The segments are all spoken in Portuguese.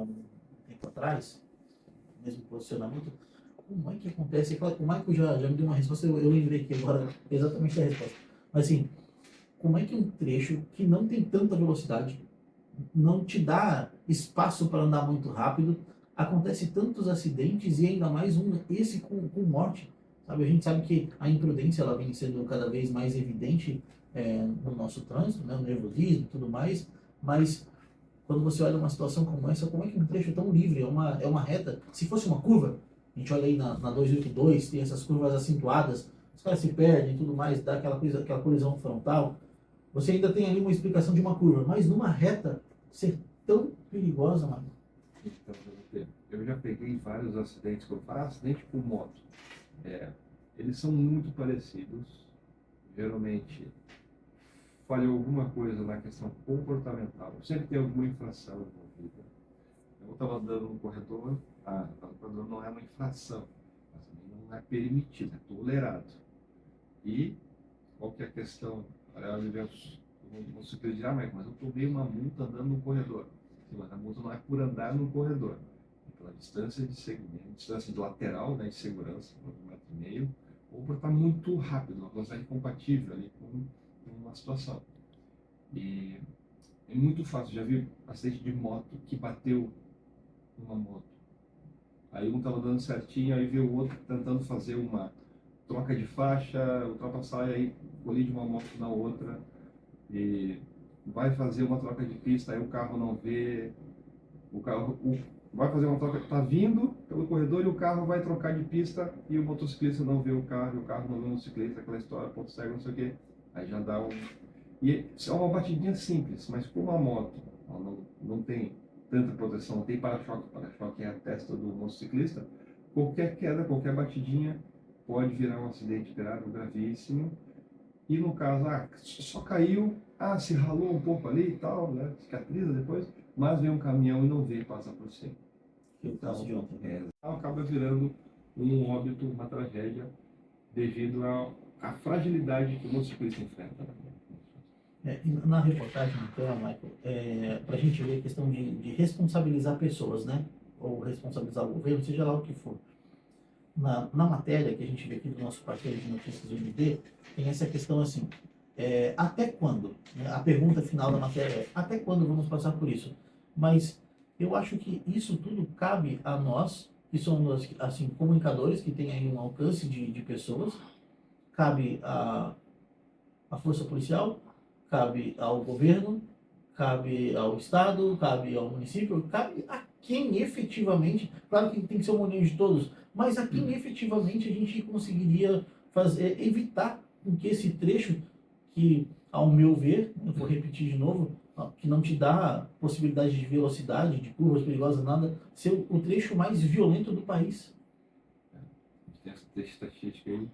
um tempo atrás, mesmo posicionamento, como é que acontece? Claro, o Michael já me deu uma resposta, eu lembrei aqui agora exatamente a resposta. Mas assim, como é que um trecho que não tem tanta velocidade, não te dá espaço para andar muito rápido, acontece tantos acidentes e ainda mais esse com morte? Sabe, a gente sabe que a imprudência ela vem sendo cada vez mais evidente no nosso trânsito, né, o nervosismo e tudo mais, mas quando você olha uma situação como essa, como é que um trecho tão livre, é uma reta, se fosse uma curva, a gente olha aí na 282, tem essas curvas acentuadas, os caras se perdem e tudo mais, dá aquela coisa, aquela colisão frontal, você ainda tem ali uma explicação de uma curva, mas numa reta ser tão perigosa, mano. Então, eu já peguei vários acidentes, que eu falo, acidente com moto. Eles são muito parecidos. Geralmente, falhou alguma coisa na questão comportamental. Sempre tem alguma infração envolvida. Eu estava andando no corredor, o corredor não é uma infração, mas também não é permitido, é tolerado. E qual que é a questão? Não se acredita, mas eu tomei uma multa andando no corredor. Sim, mas a multa não é por andar no corredor, é pela distância de segmento, distância de lateral, né, de segurança, 1,5 m, ou por estar muito rápido, uma velocidade compatível ali com uma situação. E é muito fácil, já vi acidente de moto que bateu uma moto. Aí um estava dando certinho, aí veio o outro tentando fazer uma troca de faixa, ultrapassar e aí colide uma moto na outra e vai fazer uma troca de pista, aí o carro não vê, vai fazer uma troca, está vindo pelo corredor e o carro vai trocar de pista e o motociclista não vê o carro, e o carro não vê o motociclista, aquela história, ponto cego, não sei o quê. Aí já dá um... E é uma batidinha simples, mas como a moto ela não tem tanta proteção, não tem para-choque, para-choque é a testa do motociclista, qualquer queda, qualquer batidinha pode virar um acidente grave, gravíssimo. E no caso, só caiu, se ralou um pouco ali e tal, né, cicatriza depois, mas vem um caminhão e não vê, passa por cima. Que é o caso de ontem. Acaba virando um óbito, uma tragédia, devido à fragilidade que o motociclista enfrenta. Na reportagem, então, Michael, para a gente ver a questão de responsabilizar pessoas, né? Ou responsabilizar o governo, seja lá o que for. Na matéria que a gente vê aqui do nosso parceiro de notícias do MD, tem essa questão assim, até quando? Né? A pergunta final da matéria é, até quando vamos passar por isso? Mas eu acho que isso tudo cabe a nós, que somos, assim, comunicadores, que têm aí um alcance de pessoas, cabe a força policial, cabe ao governo, cabe ao Estado, cabe ao município, cabe a quem efetivamente, claro que tem que ser uma união de todos, mas a quem efetivamente a gente conseguiria evitar que esse trecho, que ao meu ver, eu vou repetir de novo, que não te dá possibilidade de velocidade, de curvas perigosas, nada, ser o trecho mais violento do país. A gente tem essa estatística aí,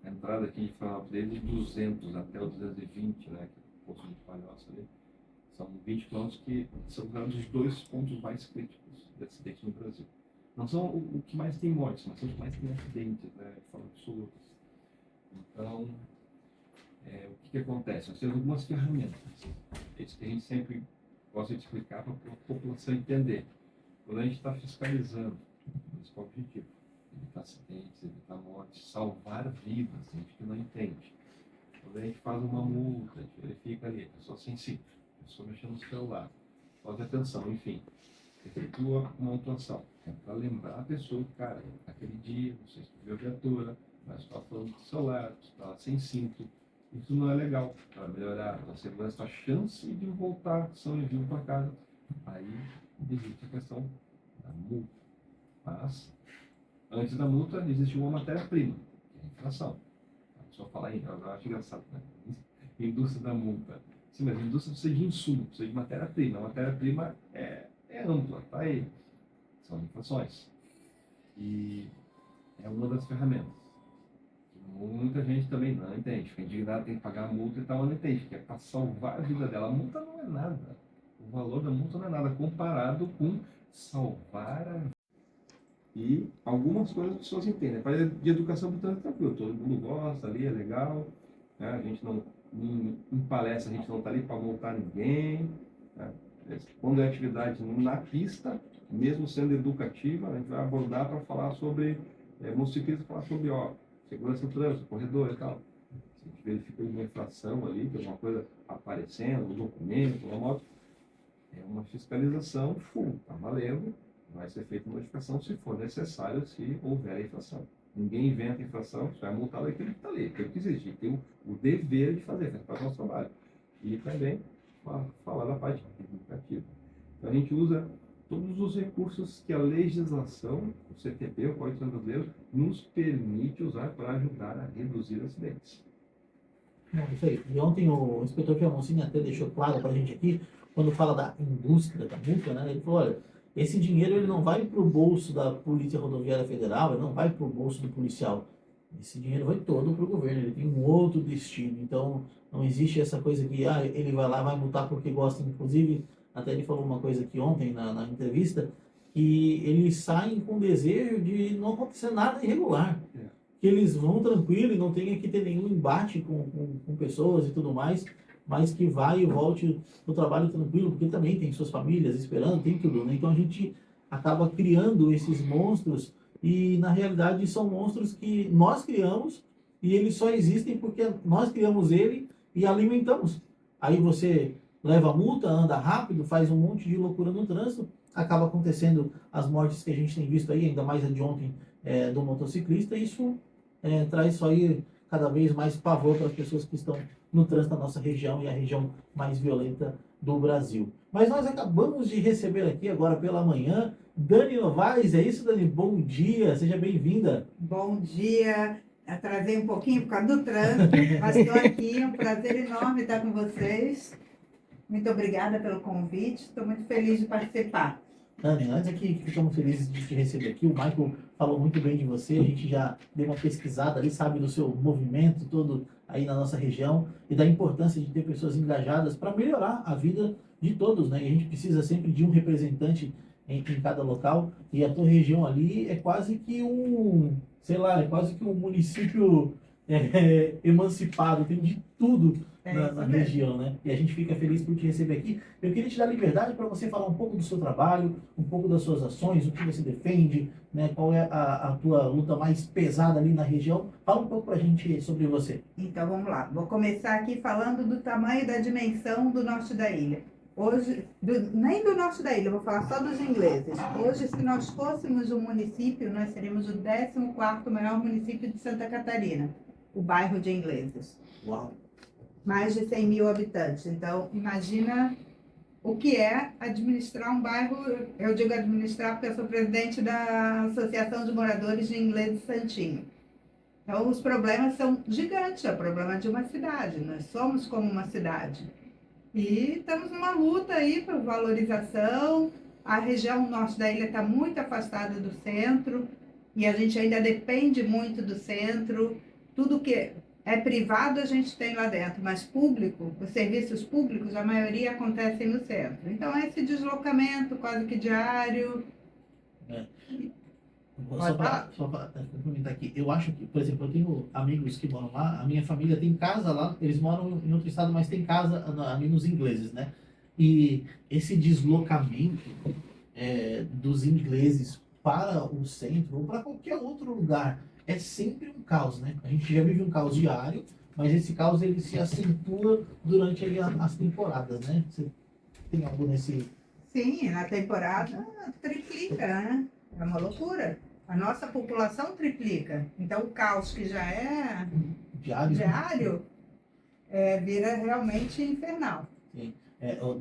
a entrada aqui em Florianópolis de 200 até o 220, né, que é o posto de Palhoça ali, são 20 quilômetros que são os dois pontos mais críticos de acidentes no Brasil. Não são o que mais tem mortes, mas são os que mais tem acidentes, né, de forma absoluta. Então, o que acontece? Nós temos algumas ferramentas. Isso que a gente sempre gosta de explicar para a população entender. Quando a gente está fiscalizando, esse é o objetivo. Evitar acidentes, evitar mortes, salvar vidas, tem gente que não entende. Quando a gente faz uma multa, a gente verifica ali, a pessoa sensível, a pessoa mexendo no celular, falta de atenção, enfim, efetua uma autuação. É para lembrar a pessoa que, cara, naquele dia, você viu a viatura, mas está falando do celular, está sem cinto. Isso não é legal para melhorar a segurança, a chance de voltar são e vivo para casa. Aí existe a questão da multa. Mas, antes da multa, existe uma matéria-prima, que é a infração. A pessoa fala aí, eu acho engraçado, né? Indústria da multa. Sim, mas a indústria precisa de insumo, precisa de matéria-prima. A matéria-prima é ampla, tá aí. São infrações. E é uma das ferramentas. Muita gente também não entende. Fica indignado, tem que pagar a multa e tal, não entende, que é para salvar a vida dela. A multa não é nada. O valor da multa não é nada comparado com salvar a vida. E algumas coisas as pessoas entendem. Para de educação, portanto, é tranquilo. Todo mundo gosta ali, é legal. Né? A gente não, em palestra, a gente não está ali para multar ninguém. Né? Quando é atividade na pista, mesmo sendo educativa, a gente vai abordar para falar sobre, motociclismo, falar sobre segurança do trânsito, corredor e tal. Se a gente verifica uma infração ali, tem alguma coisa aparecendo, um documento, uma moto, é uma fiscalização full, está valendo, vai ser feita notificação se for necessário, se houver a infração. Ninguém inventa infração, só é multado aquele que está ali, aquele que existe, tem o dever de fazer, faz parte do nosso trabalho. E também falar da parte educativa. Então a gente usa todos os recursos que a legislação, o CTP, o Código de Trânsito Brasileiro, nos permite usar para ajudar a reduzir acidentes. Não, isso aí. E ontem o inspetor Fiamoncini até deixou claro para a gente aqui, quando fala da indústria da multa, né? Ele falou, olha, esse dinheiro ele não vai para o bolso da Polícia Rodoviária Federal, ele não vai para o bolso do policial. Esse dinheiro vai todo para o governo, ele tem um outro destino. Então, não existe essa coisa que ele vai lá, vai multar porque gosta. Inclusive, até ele falou uma coisa aqui ontem na entrevista, que eles saem com desejo de não acontecer nada irregular. Que eles vão tranquilo e não tenha que ter nenhum embate com pessoas e tudo mais, mas que vai e volte no trabalho tranquilo, porque também tem suas famílias esperando, tem tudo, né? Então a gente acaba criando esses monstros e na realidade são monstros que nós criamos e eles só existem porque nós criamos ele e alimentamos. Aí você leva a multa, anda rápido, faz um monte de loucura no trânsito, acaba acontecendo as mortes que a gente tem visto aí, ainda mais a de ontem do motociclista, e isso traz só aí cada vez mais pavor para as pessoas que estão no trânsito da nossa região e a região mais violenta do Brasil. Mas nós acabamos de receber aqui agora pela manhã Dani Novaes. É isso, Dani? Bom dia, seja bem-vinda. Bom dia. Atrasei um pouquinho por causa do trânsito, mas estou aqui. É um prazer enorme estar com vocês. Muito obrigada pelo convite. Estou muito feliz de participar. Dani, antes aqui, ficamos felizes de te receber aqui. O Michael falou muito bem de você. A gente já deu uma pesquisada ali, sabe, do seu movimento todo aí na nossa região e da importância de ter pessoas engajadas para melhorar a vida de todos, né? E a gente precisa sempre de um representante em cada local. E a tua região ali é quase que um, sei lá, é quase que um município emancipado. Tem de tudo na região, né? E a gente fica feliz por te receber aqui. Eu queria te dar liberdade para você falar um pouco do seu trabalho, um pouco das suas ações, o que você defende, né? Qual é a tua luta mais pesada ali na região. Fala um pouco para a gente sobre você. Então vamos lá. Vou começar aqui falando do tamanho e da dimensão do norte da ilha. Hoje, nem do norte da ilha, vou falar só dos ingleses. Hoje, se nós fôssemos um município, nós seríamos o 14º maior município de Santa Catarina, o bairro de Ingleses. Uau! Mais de 100 mil habitantes. Então, imagina o que é administrar um bairro. Eu digo administrar porque eu sou presidente da Associação de Moradores de Ingleses Santinho. Então, os problemas são gigantes, é o problema de uma cidade. Nós somos como uma cidade. E estamos numa luta aí por valorização. A região norte da ilha está muito afastada do centro e a gente ainda depende muito do centro. Tudo que é privado a gente tem lá dentro, mas público, os serviços públicos, a maioria acontecem no centro. Então, é esse deslocamento quase que diário. Só para complementar aqui, eu acho que, por exemplo, eu tenho amigos que moram lá, a minha família tem casa lá, eles moram em outro estado, mas tem casa ali nos ingleses, né? E esse deslocamento dos ingleses para o centro ou para qualquer outro lugar é sempre um caos, né? A gente já vive um caos diário, mas esse caos ele se acentua durante aí as temporadas, né? Você tem algo nesse... Sim, na temporada triplica, né? É uma loucura. A nossa população triplica. Então, o caos que já é diário vira realmente infernal. Sim.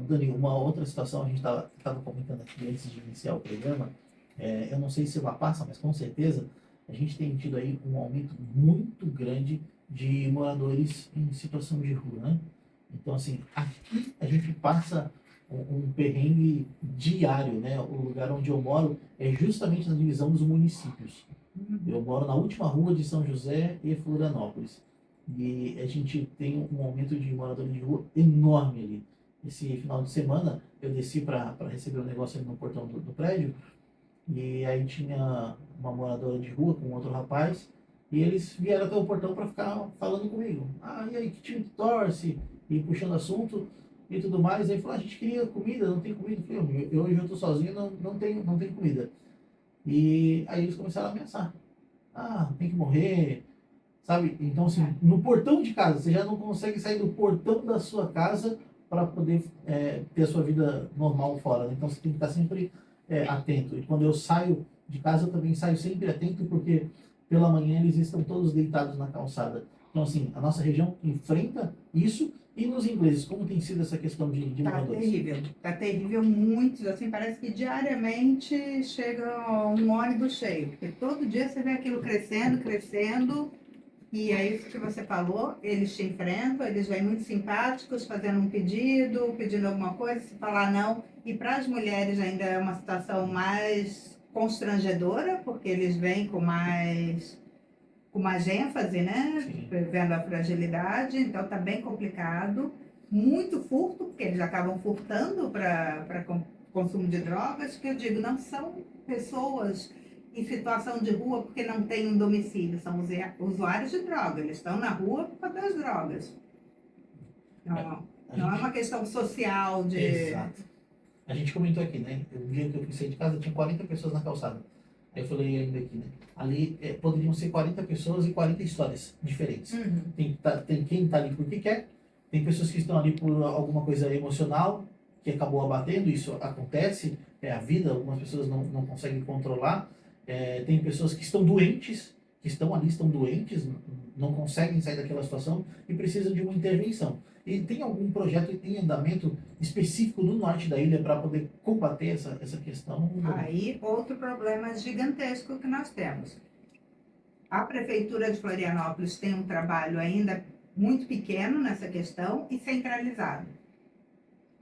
Dani, uma outra situação, a gente estava comentando aqui antes de iniciar o programa, eu não sei se lá passa, mas com certeza a gente tem tido aí um aumento muito grande de moradores em situação de rua, né? Então, assim, aqui a gente passa um perrengue diário, né? O lugar onde eu moro é justamente na divisão dos municípios. Eu moro na última rua de São José e Florianópolis. E a gente tem um aumento de moradores de rua enorme ali. Esse final de semana eu desci para receber um negócio ali no portão do prédio e aí tinha uma moradora de rua com outro rapaz e eles vieram até o portão para ficar falando comigo. Ah, e aí, que time que torce? E puxando assunto. e tudo mais. Aí falou, a gente queria comida, não tem comida. Eu falei, hoje eu tô sozinho, não tem comida. E aí eles começaram a ameaçar. Ah, tem que morrer, sabe? Então, assim, no portão de casa, você já não consegue sair do portão da sua casa para poder ter a sua vida normal fora, né? Então, você tem que estar sempre atento. E quando eu saio de casa, eu também saio sempre atento, porque pela manhã eles estão todos deitados na calçada. Então, assim, a nossa região enfrenta isso. E nos ingleses, como tem sido essa questão de moradores? Tá terrível, muitos, assim, parece que diariamente chega um ônibus cheio, porque todo dia você vê aquilo crescendo, crescendo, e é isso que você falou, eles te enfrentam, eles vêm muito simpáticos, fazendo um pedido, pedindo alguma coisa, se falar não, e para as mulheres ainda é uma situação mais constrangedora, porque eles vêm com mais ênfase, né? Sim. Vendo a fragilidade, então tá bem complicado. Muito furto, porque eles acabam furtando para consumo de drogas, que eu digo, não são pessoas em situação de rua porque não têm um domicílio, são usuários de droga, eles estão na rua por causa das drogas. Não, não é uma questão social de... Exato. A gente comentou aqui, né? O dia que eu fui sair de casa, tinha 40 pessoas na calçada. Aí eu falei ainda aqui, né? Ali poderiam ser 40 pessoas e 40 histórias diferentes. Uhum. Tem quem está ali porque quer, tem pessoas que estão ali por alguma coisa emocional que acabou abatendo, isso acontece, é a vida, algumas pessoas não conseguem controlar. Tem pessoas que estão doentes, que estão ali, estão doentes, não conseguem sair daquela situação e precisam de uma intervenção. E tem algum projeto em andamento específico no norte da ilha para poder combater essa questão? Aí, outro problema gigantesco que nós temos. A Prefeitura de Florianópolis tem um trabalho ainda muito pequeno nessa questão e centralizado.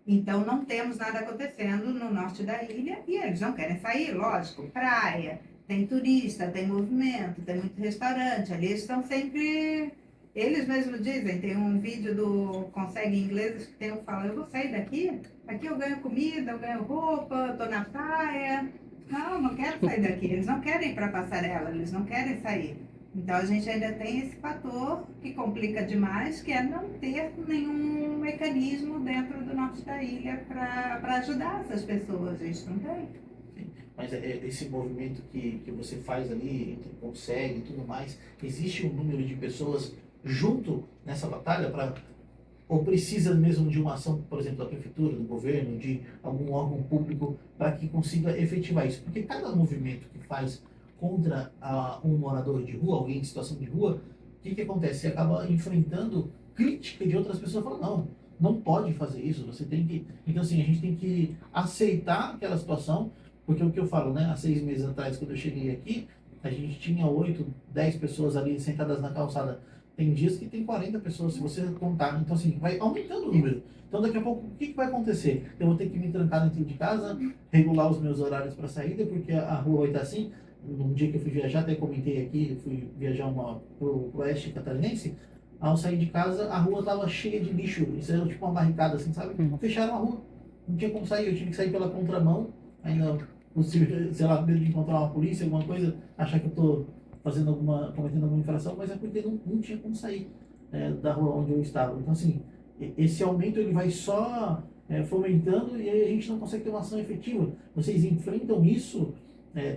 Então, não temos nada acontecendo no norte da ilha e eles não querem sair, lógico. Praia, tem turista, tem movimento, tem muito restaurante. Ali eles estão sempre... Eles mesmos dizem, tem um vídeo do Consegue Ingleses que tem um que fala, eu vou sair daqui, aqui eu ganho comida, eu ganho roupa, estou na praia. Não quero sair daqui. Eles não querem ir para a passarela, eles não querem sair. Então a gente ainda tem esse fator que complica demais, que é não ter nenhum mecanismo dentro do norte da ilha para ajudar essas pessoas. A gente não tem. Mas esse movimento que você faz ali, que consegue e tudo mais, existe um número de pessoas junto nessa batalha ou precisa mesmo de uma ação, por exemplo, da prefeitura, do governo, de algum órgão público para que consiga efetivar isso? Porque cada movimento que faz contra um morador de rua, alguém em situação de rua, o que acontece? Você acaba enfrentando crítica de outras pessoas falando, não pode fazer isso, você tem que... Então, assim, a gente tem que aceitar aquela situação, porque o que eu falo, né, há 6 meses atrás, quando eu cheguei aqui, a gente tinha 8, 10 pessoas ali sentadas na calçada. Tem dias que tem 40 pessoas, se você contar. Então, assim, vai aumentando o número. Então, daqui a pouco, o que vai acontecer? Eu vou ter que me trancar dentro de casa, regular os meus horários para saída, porque a rua vai estar assim. Num dia que eu fui viajar, até comentei aqui, eu fui viajar pro oeste catarinense. Ao sair de casa, a rua estava cheia de lixo. Isso era tipo uma barricada, assim, sabe? Fecharam a rua. Não tinha como sair, eu tive que sair pela contramão. Ainda, sei lá, medo de encontrar uma polícia, alguma coisa, achar que eu estou cometendo alguma infração, mas é porque não tinha como sair da rua onde eu estava. Então, assim, esse aumento ele vai só fomentando e aí a gente não consegue ter uma ação efetiva. Vocês enfrentam isso?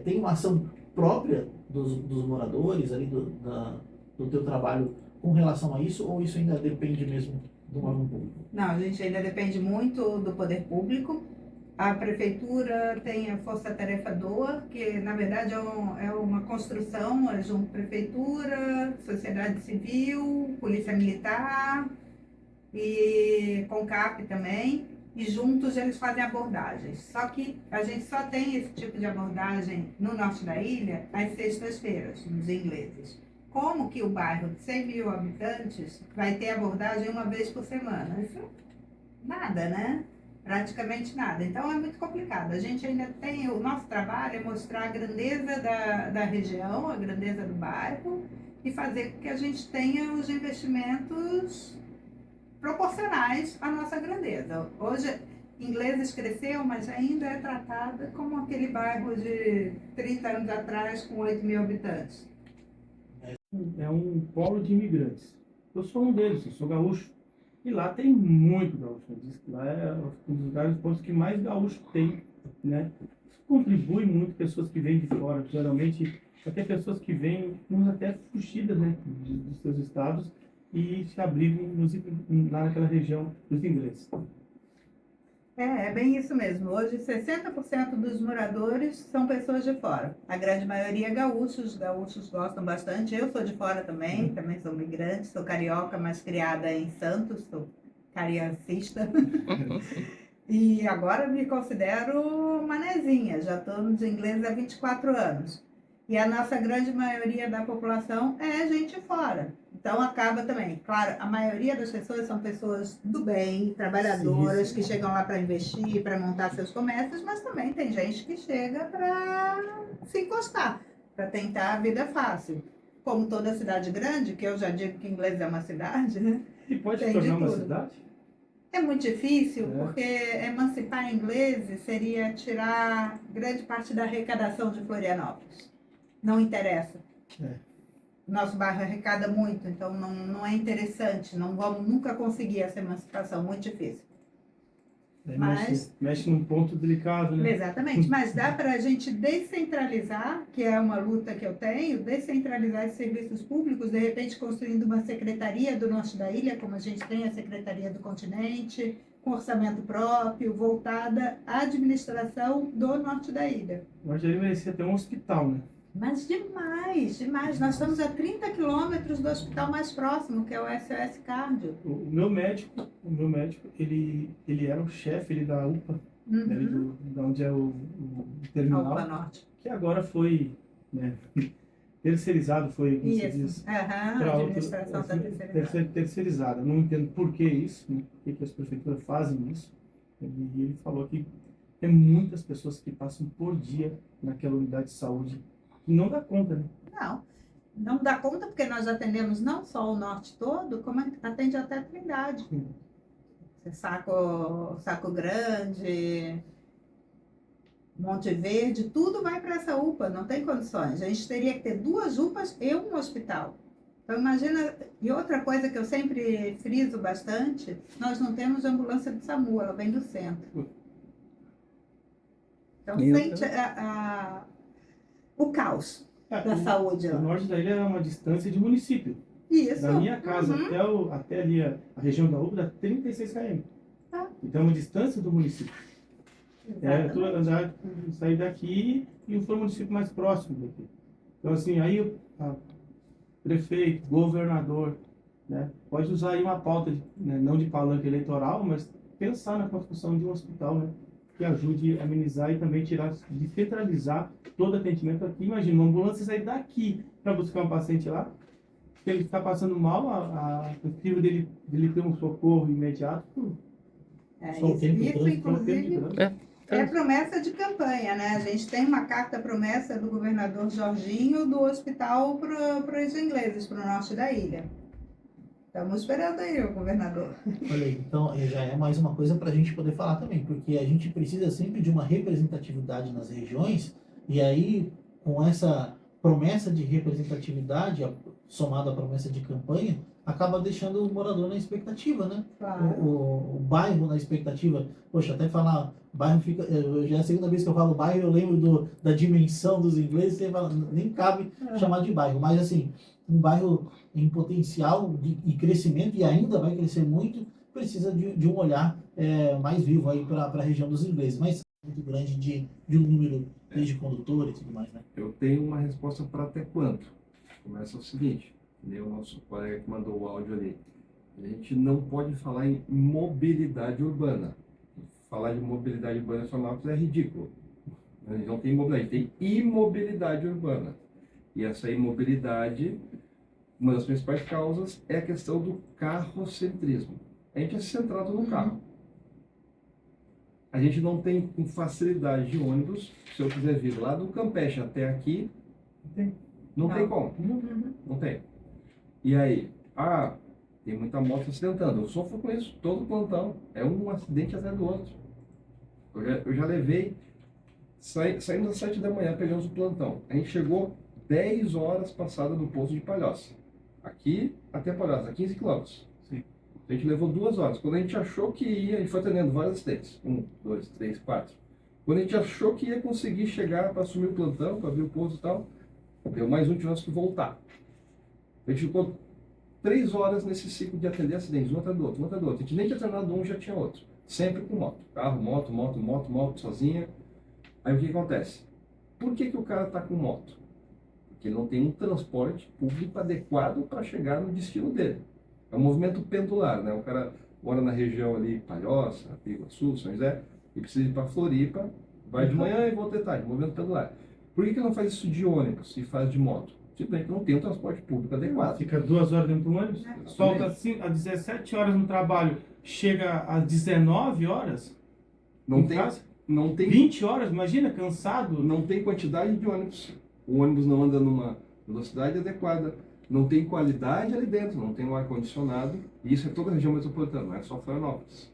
Tem uma ação própria dos moradores ali do teu trabalho com relação a isso, ou isso ainda depende mesmo do órgão público? Não, a gente ainda depende muito do poder público. A prefeitura tem a Força Tarefa DOA, que na verdade é uma construção junto prefeitura, sociedade civil, polícia militar e CONCAP também, e juntos eles fazem abordagens. Só que a gente só tem esse tipo de abordagem no norte da ilha às sextas-feiras, nos ingleses. Como que o bairro de 100 mil habitantes vai ter abordagem uma vez por semana? Isso nada, né? Praticamente nada. Então é muito complicado. A gente ainda tem, o nosso trabalho é mostrar a grandeza da região, a grandeza do bairro e fazer com que a gente tenha os investimentos proporcionais à nossa grandeza. Hoje, Ingleses cresceu, mas ainda é tratada como aquele bairro de 30 anos atrás com 8 mil habitantes. É um polo de imigrantes. Eu sou um deles, eu sou gaúcho. E lá tem muito gaúcho. Diz que lá é um dos lugares, pontos que mais gaúcho tem, né? Isso contribui muito pessoas que vêm de fora, geralmente até pessoas que vêm, uns até fugidas, né, dos seus estados e se abrigam lá naquela região dos ingleses. É bem isso mesmo. Hoje, 60% dos moradores são pessoas de fora. A grande maioria é gaúchos. Os gaúchos gostam bastante. Eu sou de fora também sou migrante, sou carioca, mas criada em Santos, sou cariocista. E agora me considero manezinha, já estou nos ingleses há 24 anos. E a nossa grande maioria da população é gente fora. Então acaba também, claro, a maioria das pessoas são pessoas do bem, trabalhadoras, Sim. que chegam lá para investir, para montar seus comércios, mas também tem gente que chega para se encostar, para tentar a vida fácil. Como toda cidade grande, que eu já digo que inglês é uma cidade, né? E pode se Tem de tornar uma tudo. cidade? É muito difícil, É. porque emancipar ingleses seria tirar grande parte da arrecadação de Florianópolis. Não interessa. É. Nosso bairro arrecada muito, então não é interessante. Não vamos nunca conseguir essa emancipação, muito difícil. Mas, mexe num ponto delicado, né? exatamente, mas dá para a gente descentralizar, que é uma luta que eu tenho, descentralizar esses serviços públicos, de repente construindo uma secretaria do Norte da Ilha, como a gente tem a Secretaria do Continente, com orçamento próprio, voltada à administração do Norte da Ilha. Nós já merecia ter um hospital, né? Mas demais, demais. Nós estamos a 30 quilômetros do hospital mais próximo, que é o SOS Cardio. O meu médico, ele era o chefe da UPA, Uhum. da onde é o A terminal, UPA Norte. que agora foi, né, terceirizado, foi, como se diz, Isso. Aham, pra a outro- administração está terceirizada. terceirizada. Não entendo por que isso, né? Por que as prefeituras fazem isso. E ele falou que tem muitas pessoas que passam por dia naquela unidade de saúde e não dá conta, né? Não dá conta porque nós atendemos não só o norte todo, como atende até a Trindade. Sim. Saco Grande, Monte Verde, tudo vai para essa UPA, não tem condições. A gente teria que ter 2 UPAs e um hospital. Então imagina, e outra coisa que eu sempre friso bastante, nós não temos ambulância do SAMU, ela vem do centro. Então sente o caos da saúde O lá. norte da ilha é uma distância de município. Isso. Da minha casa Uhum. até ali a região da UPA dá 36 km. Tá. Então é uma distância do município. É, tu Exatamente. andar, sair daqui e for o município mais próximo daqui. Então assim, aí o prefeito, governador, né, pode usar aí uma pauta, né, não de palanque eleitoral, mas pensar na construção de um hospital, né, que ajude a amenizar e também descentralizar todo atendimento aqui. Imagina, uma ambulância sair daqui para buscar um paciente lá, se ele está passando mal, a possível dele ter um socorro imediato, Só o tempo Isso, todo, inclusive, né? é promessa de campanha, né? A gente tem uma carta promessa do governador Jorginho do hospital para os ingleses, para o norte da ilha. Estamos esperando aí o governador. Olha aí, então já é mais uma coisa para a gente poder falar também, porque a gente precisa sempre de uma representatividade nas regiões, e aí com essa promessa de representatividade, somada à promessa de campanha, acaba deixando o morador na expectativa, né? Claro. O bairro na expectativa. Poxa, até falar, bairro fica. Já é a segunda vez que eu falo bairro, eu lembro da dimensão dos ingleses, você fala, nem cabe chamar de bairro, mas assim, um bairro em potencial e crescimento, e ainda vai crescer muito, precisa de um olhar mais vivo aí para a região dos ingleses, mas muito grande de um número de condutores e tudo mais, né? Eu tenho uma resposta para até quanto. Começa o seguinte, que o nosso colega que mandou o áudio ali. A gente não pode falar em mobilidade urbana. Falar de mobilidade urbana em Florianópolis é ridículo. A gente não tem mobilidade, tem imobilidade urbana. E essa imobilidade, uma das principais causas é a questão do carrocentrismo. A gente é centrado no carro. A gente não tem com facilidade de ônibus. Se eu quiser vir lá do Campeche até aqui, não tem como. Não tem. E aí, tem muita moto acidentando. Eu sofro com isso, todo plantão. É um acidente atrás do outro. Eu já levei, saindo às 7 da manhã, pegamos o plantão. A gente chegou 10 horas passada do posto de Palhoça. Aqui até Palhoça, 15 quilômetros. Sim. A gente levou 2 horas. Quando a gente achou que ia, a gente foi atendendo vários acidentes. 1, 2, 3, 4. Quando a gente achou que ia conseguir chegar para assumir o plantão, para abrir o posto e tal, deu mais um, tivemos que voltar. A gente ficou 3 horas nesse ciclo de atender acidentes, um atrás do outro, um atrás do outro. A gente nem tinha terminado um, já tinha outro. Sempre com moto. Carro, moto, sozinha. Aí o que acontece? Por que o cara está com moto? Porque ele não tem um transporte público adequado para chegar no destino dele. É um movimento pendular, né? O cara mora na região ali, Palhoça, Iguaçu, São José, e precisa ir para Floripa, vai de manhã e volta de tarde, movimento pendular. Por que não faz isso de ônibus e faz de moto? Simplesmente não tem um transporte público adequado. Fica 2 horas dentro do ônibus, solta assim, às 17 horas no trabalho, chega às 19 horas Não em tem, casa, não tem 20 horas, imagina, cansado. não tem quantidade de ônibus. O ônibus não anda numa velocidade adequada, não tem qualidade ali dentro, não tem um ar-condicionado, e isso é toda a região metropolitana, não é só Florianópolis.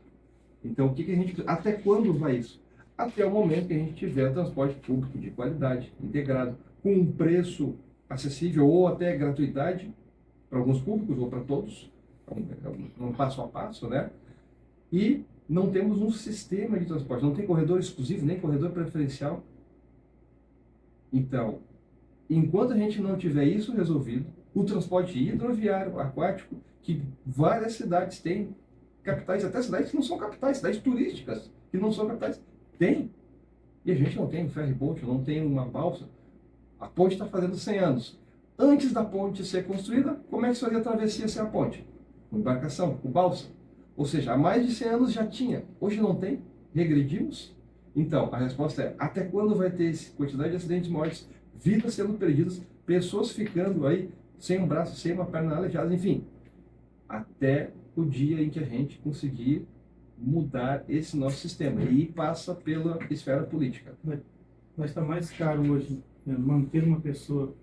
Então, o que a gente precisa? Até quando vai isso? Até o momento que a gente tiver transporte público de qualidade, integrado, com um preço acessível ou até gratuidade para alguns públicos ou para todos, um passo a passo, né? E não temos um sistema de transporte, não tem corredor exclusivo, nem corredor preferencial. Então, enquanto a gente não tiver isso resolvido, o transporte hidroviário, aquático, que várias cidades têm, capitais, até cidades que não são capitais, cidades turísticas, que não são capitais, tem. E a gente não tem um ferry-boat, não tem uma balsa. A ponte está fazendo 100 anos. Antes da ponte ser construída, como é que se fazia a travessia sem a ponte? Com embarcação, com balsa. Ou seja, há mais de 100 anos já tinha. Hoje não tem. Regredimos. Então, a resposta é, até quando vai ter essa quantidade de acidentes mortes, vidas sendo perdidas, pessoas ficando aí sem um braço, sem uma perna aleijada, enfim. Até o dia em que a gente conseguir mudar esse nosso sistema. E passa pela esfera política. Vai estar mais caro hoje, né, manter uma pessoa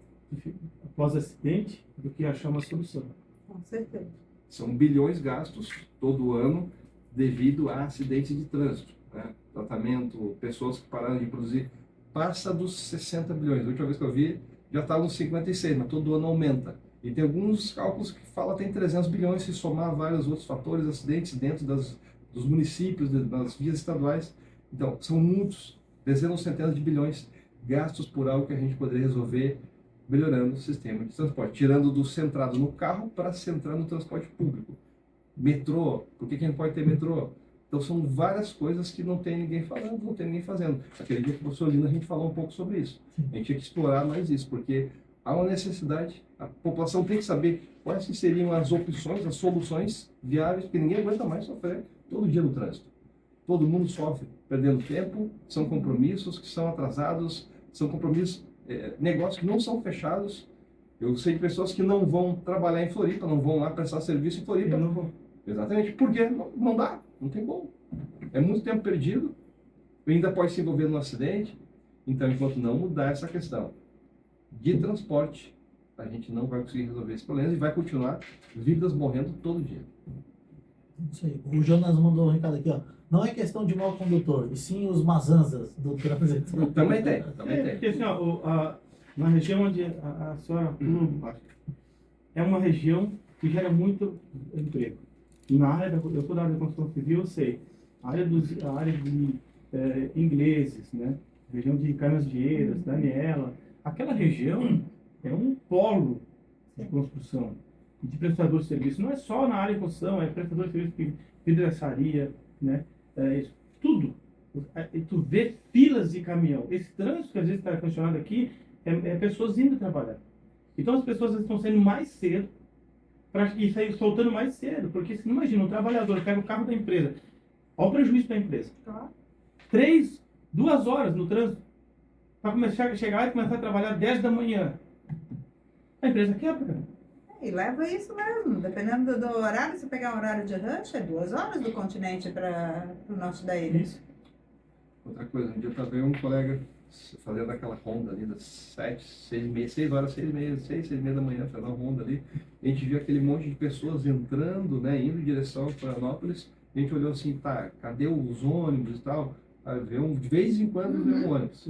após acidente do que achar uma solução. Com certeza. São bilhões gastos todo ano devido a acidentes de trânsito, né? Tratamento, pessoas que pararam de produzir, passa dos 60 bilhões. A última vez que eu vi, já estava nos 56, mas todo ano aumenta. E tem alguns cálculos que falam que tem 300 bilhões se somar vários outros fatores, acidentes dentro dos municípios, das vias estaduais. Então, são muitos, dezenas, centenas de bilhões gastos por algo que a gente poderia resolver melhorando o sistema de transporte, tirando do centrado no carro para centrar no transporte público. Metrô, por que a gente pode ter metrô? Então são várias coisas que não tem ninguém falando, não tem ninguém fazendo. Aquele dia que o professor Lino a gente falou um pouco sobre isso. A gente tinha que explorar mais isso, porque há uma necessidade, a população tem que saber quais seriam as opções, as soluções viáveis, porque ninguém aguenta mais sofrer todo dia no trânsito. Todo mundo sofre perdendo tempo, são compromissos que são atrasados, são compromissos, negócios que não são fechados. Eu sei de pessoas que não vão trabalhar em Floripa, não vão lá prestar serviço em Floripa. Eu não vou. Exatamente, porque não dá, não tem como. É muito tempo perdido, ainda pode se envolver num acidente. Então, enquanto não mudar essa questão de transporte, a gente não vai conseguir resolver esse problema e vai continuar vidas morrendo todo dia. Isso aí. O Jonas mandou um recado aqui, ó. Não é questão de mau condutor, e sim os mazanzas do trânsito. Também tem. Porque assim, ó, na região onde a senhora é uma região que gera muito emprego. Na área eu sou da área da construção civil, eu sei. A área de ingleses, né? Região de Canasvieiras, Daniela. Aquela região é um polo de construção, de prestador de serviço. Não é só na área de construção, é prestador de serviço de vidraçaria, né? Tudo. Tu vê filas de caminhão. Esse trânsito que às vezes está funcionando aqui é pessoas indo trabalhar. Então as pessoas estão saindo mais cedo e sair soltando mais cedo, porque você imagina, um trabalhador pega o carro da empresa, olha o prejuízo da empresa. 2 horas no trânsito para chegar lá e começar a trabalhar 10 da manhã. A empresa quebra. E leva isso mesmo, dependendo do horário, se pegar um horário de rush, é 2 horas do continente para o norte da ilha. Isso. Outra coisa, um dia eu estava vendo um colega fazendo aquela ronda ali das 6 horas, 6 e meia da manhã, fazendo a ronda ali. A gente viu aquele monte de pessoas entrando, né, indo em direção a Florianópolis. A gente olhou assim, tá, cadê os ônibus e tal? De vez em quando vê um ônibus.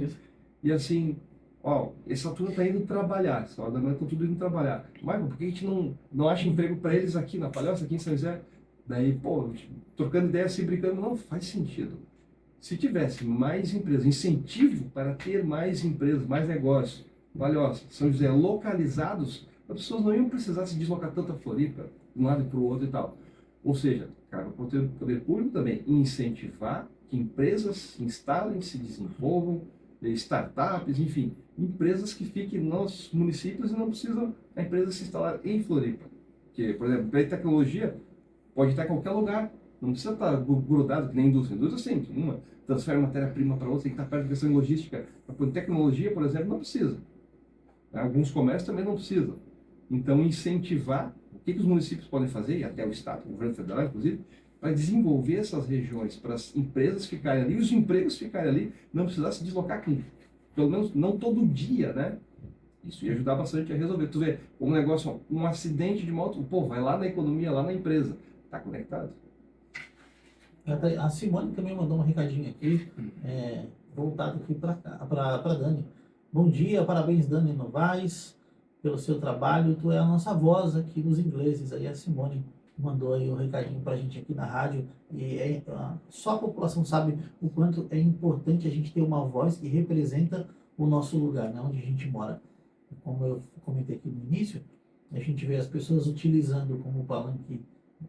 E assim, ó, essa turma está indo trabalhar, essa hora da manhã estão tudo indo trabalhar. Michael, por que a gente não acha emprego para eles aqui na Palhoça, aqui em São José? Daí, pô, trocando ideia, assim, brincando, não faz sentido. Se tivesse mais empresas, incentivo para ter mais empresas, mais negócios, valiosos, São José localizados, as pessoas não iam precisar se deslocar tanto a Floripa, de um lado para o outro e tal. Ou seja, cara, o poder público também incentivar que empresas se instalem, se desenvolvam, startups, enfim, empresas que fiquem nos municípios e não precisam a empresa se instalar em Floripa. Porque, por exemplo, para tecnologia, pode estar em qualquer lugar. Não precisa estar grudado que nem indústria. Indústria, sim, uma transfere matéria-prima para outra, tem que estar perto da questão de logística. Para tecnologia, por exemplo, não precisa. Alguns comércios também não precisam. Então, incentivar o que os municípios podem fazer, e até o Estado, o governo federal, inclusive, para desenvolver essas regiões, para as empresas ficarem ali, os empregos ficarem ali, não precisar se deslocar aqui. Pelo menos não todo dia, né? Isso ia ajudar bastante a resolver. Tu vê, um negócio, um acidente de moto, pô, vai lá na economia, lá na empresa. Está conectado. A Simone também mandou um recadinho aqui, voltado aqui para Dani. Bom dia, parabéns Dani Novaes pelo seu trabalho. Tu é a nossa voz aqui nos ingleses. Aí a Simone mandou aí um recadinho para a gente aqui na rádio. E só a população sabe o quanto é importante a gente ter uma voz que representa o nosso lugar, né, onde a gente mora. Como eu comentei aqui no início, a gente vê as pessoas utilizando como palanque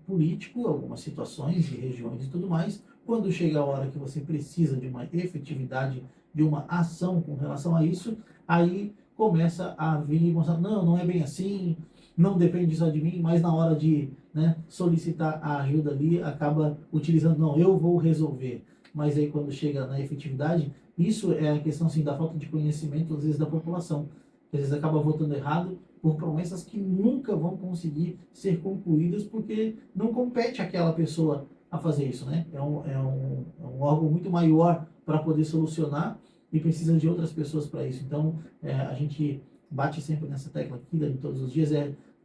político algumas situações de regiões e tudo mais. Quando chega a hora que você precisa de uma efetividade, de uma ação com relação a isso, aí começa a vir e mostrar, não é bem assim, não depende só de mim, mas na hora de, né, solicitar a ajuda ali, acaba utilizando, não, eu vou resolver. Mas aí quando chega na efetividade, isso é a questão assim, da falta de conhecimento, às vezes, da população. Às vezes acaba votando errado por promessas que nunca vão conseguir ser concluídas porque não compete àquela pessoa a fazer isso, né? É um órgão muito maior para poder solucionar e precisa de outras pessoas para isso. Então, a gente bate sempre nessa tecla aqui, Dani, todos os dias,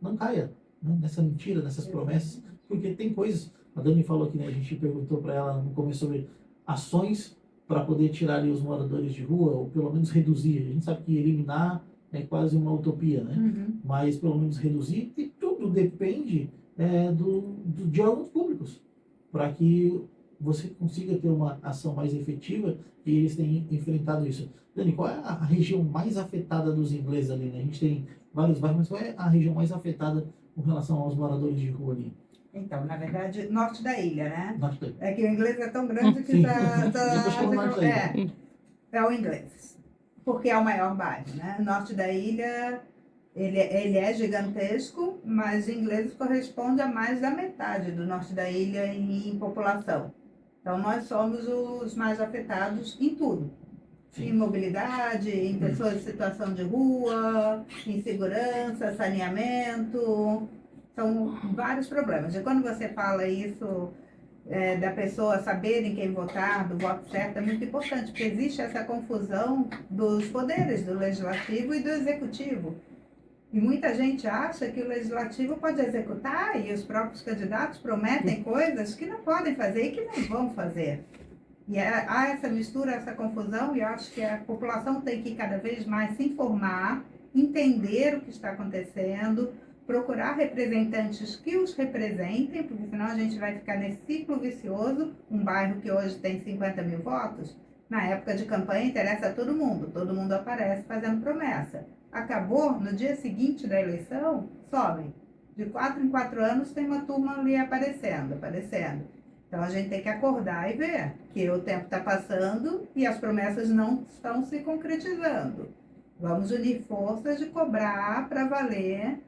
não caia, né, nessa mentira, nessas promessas, porque tem coisas, a Dani falou aqui, né, a gente perguntou para ela no começo sobre ações para poder tirar ali os moradores de rua, ou pelo menos reduzir. A gente sabe que eliminar é quase uma utopia, né? Uhum. Mas pelo menos reduzir, e tudo depende de órgãos públicos, para que você consiga ter uma ação mais efetiva, e eles têm enfrentado isso. Dani, qual é a região mais afetada dos ingleses ali, né? A gente tem vários bairros, mas qual é a região mais afetada com relação aos moradores de rua ali? Então, na verdade, norte da ilha, né? Norte da ilha. É que o inglês é tão grande que Sim. já Eu tô chamando norte da ilha. é o inglês, porque é o maior bairro, né? O norte da ilha, ele é gigantesco, mas os ingleses corresponde a mais da metade do norte da ilha em população. Então, nós somos os mais afetados em tudo. Em mobilidade, em pessoas em situação de rua, em segurança, saneamento, são vários problemas. E quando você fala isso, da pessoa saberem quem votar, do voto certo, é muito importante, porque existe essa confusão dos poderes, do legislativo e do executivo. E muita gente acha que o legislativo pode executar e os próprios candidatos prometem coisas que não podem fazer e que não vão fazer. E há essa mistura, essa confusão, e eu acho que a população tem que cada vez mais se informar, entender o que está acontecendo, procurar representantes que os representem, porque senão a gente vai ficar nesse ciclo vicioso. Um bairro que hoje tem 50 mil votos, na época de campanha interessa a todo mundo aparece fazendo promessa. Acabou, no dia seguinte da eleição, sobem. De 4 em 4 anos tem uma turma ali aparecendo. Então a gente tem que acordar e ver que o tempo está passando e as promessas não estão se concretizando. Vamos unir forças de cobrar para valer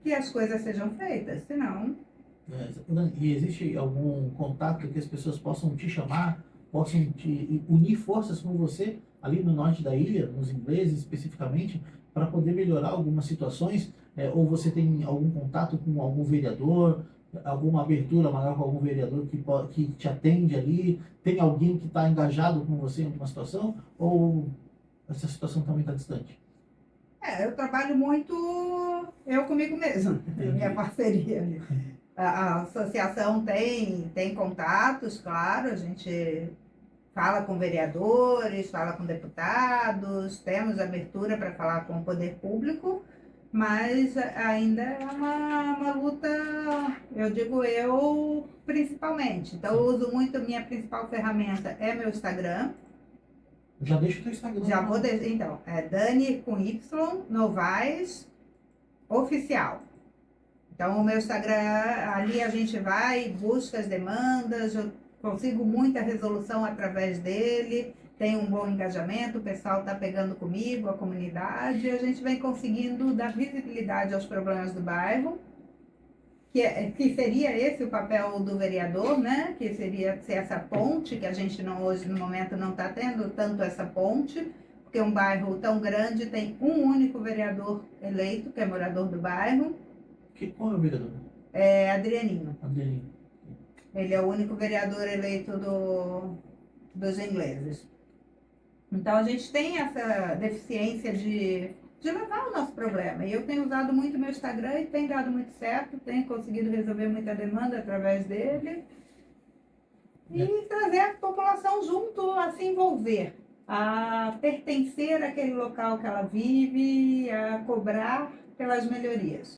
que as coisas sejam feitas, senão... E existe algum contato que as pessoas possam te chamar, possam te unir forças com você, ali no norte da ilha, nos ingleses especificamente, para poder melhorar algumas situações? Ou você tem algum contato com algum vereador, alguma abertura maior com algum vereador que te atende ali? Tem alguém que está engajado com você em alguma situação? Ou essa situação também está distante? Eu trabalho muito eu comigo mesmo, minha parceria ali. A associação tem contatos, claro, a gente fala com vereadores, fala com deputados, temos abertura para falar com o poder público, mas ainda é uma luta, eu digo eu principalmente. Então eu uso muito, minha principal ferramenta é meu Instagram. Já deixa o teu Instagram. Já vou então, é Dani com Y, Novaes, oficial. Então o meu Instagram, ali a gente vai, busca as demandas, eu consigo muita resolução através dele, tem um bom engajamento, o pessoal está pegando comigo, a comunidade, e a gente vem conseguindo dar visibilidade aos problemas do bairro, que seria esse o papel do vereador, né? Que seria ser essa ponte, que a gente não, hoje no momento não está tendo tanto essa ponte, porque um bairro tão grande tem um único vereador eleito, que é morador do bairro, Qual é o vereador? é Adrianinho. Adriano. Ele é o único vereador eleito dos ingleses. Então a gente tem essa deficiência de levar o nosso problema. E eu tenho usado muito meu Instagram e tem dado muito certo, tenho conseguido resolver muita demanda através dele. E trazer a população junto a se envolver, a pertencer àquele local que ela vive, a cobrar pelas melhorias.